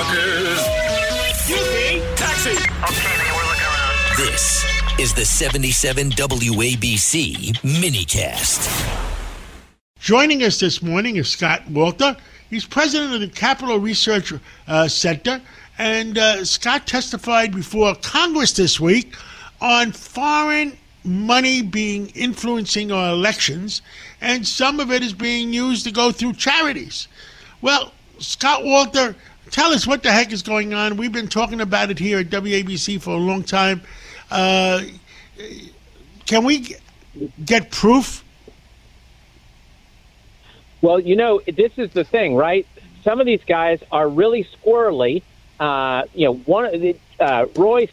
Truckers. Excuse me, taxi. Okay, man, we're looking around. This is the 77 WABC minicast. Joining us this morning is Scott Walter. He's president of the Capital Research Center. And Scott testified before Congress this week on foreign money being influencing our elections, and some of it is being used to go through charities. Well, Scott Walter, tell us what the heck is going on. We've been talking about it here at WABC for a long time. Can we get proof? Well, you know, this is the thing, right? Some of these guys are really squirrely. Roy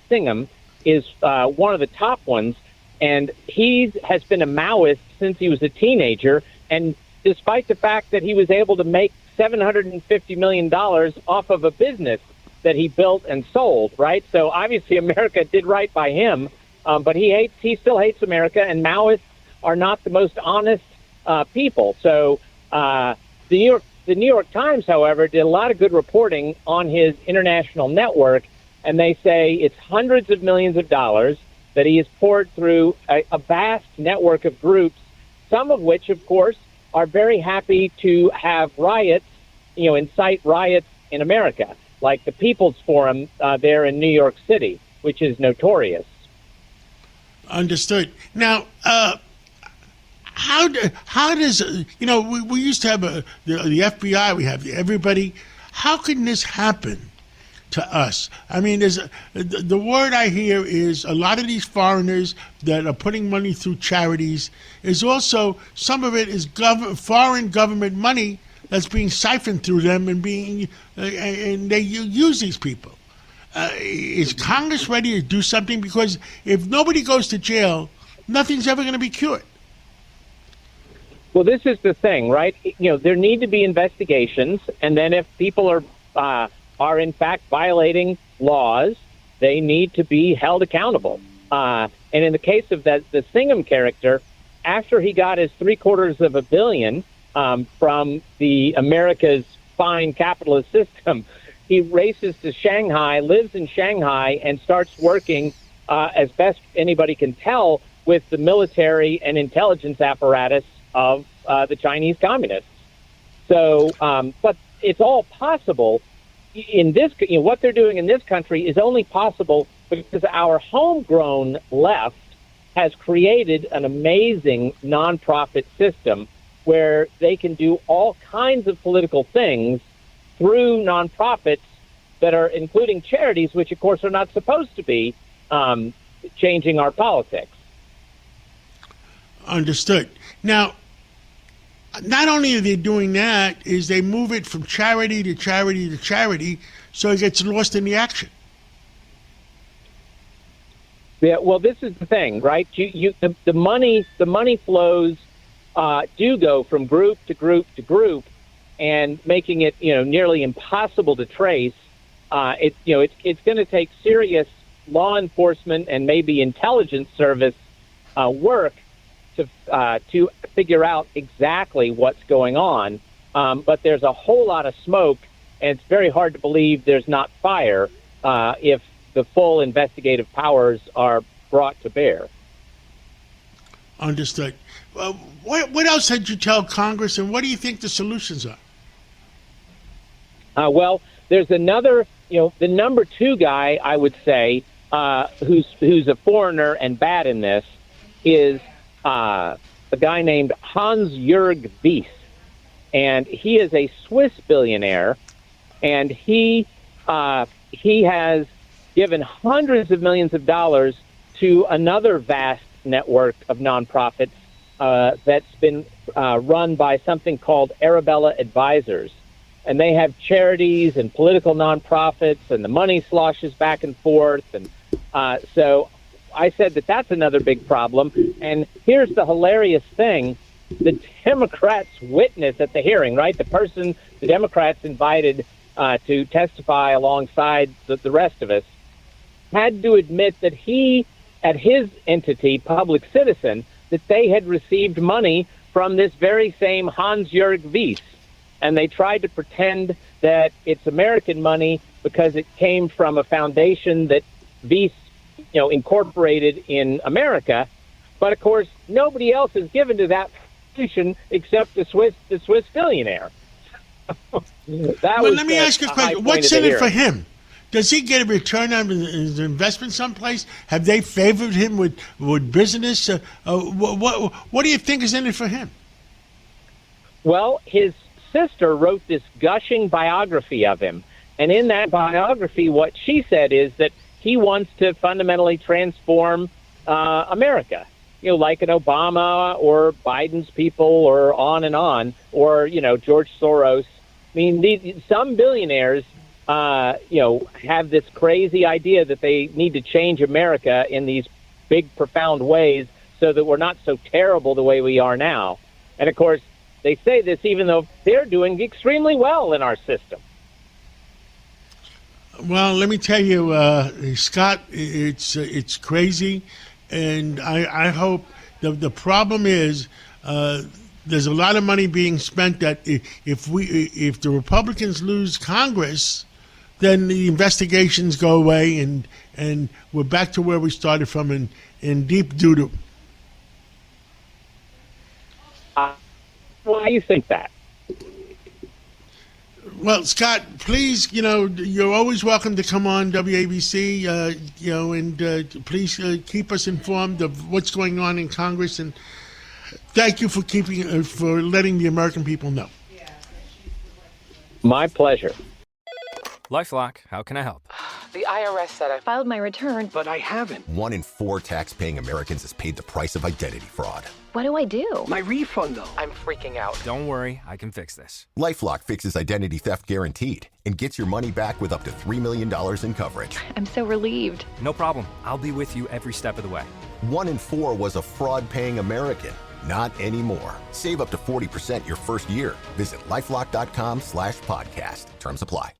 Singham is one of the top ones, and he has been a Maoist since he was a teenager. And despite the fact that he was able to make $750 million off of a business that he built and sold, right? So obviously America did right by him, but he still hates America, and Maoists are not the most honest people. So the New York Times, however, did a lot of good reporting on his international network, and they say it's hundreds of millions of dollars that he has poured through a vast network of groups, some of which, of course, are very happy to have riots, incite riots in America, like the People's Forum there in New York City, which is notorious. Understood. Now, how does, we used to have the FBI, we have everybody. How can this happen to us? I mean, the word I hear is a lot of these foreigners that are putting money through charities is also, some of it is foreign government money that's being siphoned through them and and they use these people. Is Congress ready to do something? Because if nobody goes to jail, nothing's ever going to be cured. Well, this is the thing, right? There need to be investigations, and then if people are in fact violating laws, they need to be held accountable. And in the case of the Singham character, after he got his $750 million from the America's fine capitalist system, he races to Shanghai, lives in Shanghai, and starts working, as best anybody can tell, with the military and intelligence apparatus of the Chinese communists. So, but it's all possible in this. What they're doing in this country is only possible because our homegrown left has created an amazing nonprofit system where they can do all kinds of political things through nonprofits that are including charities, which of course are not supposed to be changing our politics. Understood. Now, not only are they doing that, is they move it from charity to charity to charity, so it gets lost in the action. Yeah, well, this is the thing, right? The money flows do go from group to group to group, and making it nearly impossible to trace. It's going to take serious law enforcement and maybe intelligence service work to figure out exactly what's going on. But there's a whole lot of smoke, and it's very hard to believe there's not fire if the full investigative powers are brought to bear. Understood. What else did you tell Congress, and what do you think the solutions are? Well, there's another, the number two guy, I would say, who's a foreigner and bad in this, is a guy named Hans-Jörg Wyss. And he is a Swiss billionaire, and he has given hundreds of millions of dollars to another vast network of nonprofits that's been run by something called Arabella Advisors. And they have charities and political nonprofits, and the money sloshes back and forth. And so I said that's another big problem. And here's the hilarious thing. The Democrats' witness at the hearing, right, the person the Democrats invited to testify alongside the rest of us, had to admit that he, at his entity, Public Citizen, that they had received money from this very same Hans-Jörg Wyss. And they tried to pretend that it's American money because it came from a foundation that Vice, incorporated in America. But of course, nobody else has given to that foundation except the Swiss billionaire. Let me ask you a question. What's in it for him? Does he get a return on his investment someplace? Have they favored him with business? What do you think is in it for him? Well, his sister wrote this gushing biography of him. And in that biography, what she said is that he wants to fundamentally transform America, like an Obama or Biden's people or on, or, George Soros. I mean, some billionaires, have this crazy idea that they need to change America in these big, profound ways so that we're not so terrible the way we are now. And, of course, they say this even though they're doing extremely well in our system. Well, let me tell you, Scott, it's crazy, and I hope the problem is there's a lot of money being spent that if the Republicans lose Congress, then the investigations go away and we're back to where we started from in deep doo-doo. Why do you think that? Well, Scott, please, you're always welcome to come on WABC, and please keep us informed of what's going on in Congress. And thank you for for letting the American people know. My pleasure. LifeLock, how can I help? The IRS said I filed my return, But I haven't. 1 in 4 tax-paying Americans has paid the price of identity fraud. What do I do? My refund, though. I'm freaking out. Don't worry, I can fix this. LifeLock fixes identity theft guaranteed and gets your money back with up to $3 million in coverage. I'm so relieved. No problem. I'll be with you every step of the way. 1 in 4 was a fraud-paying American. Not anymore. Save up to 40% your first year. Visit LifeLock.com/podcast. Terms apply.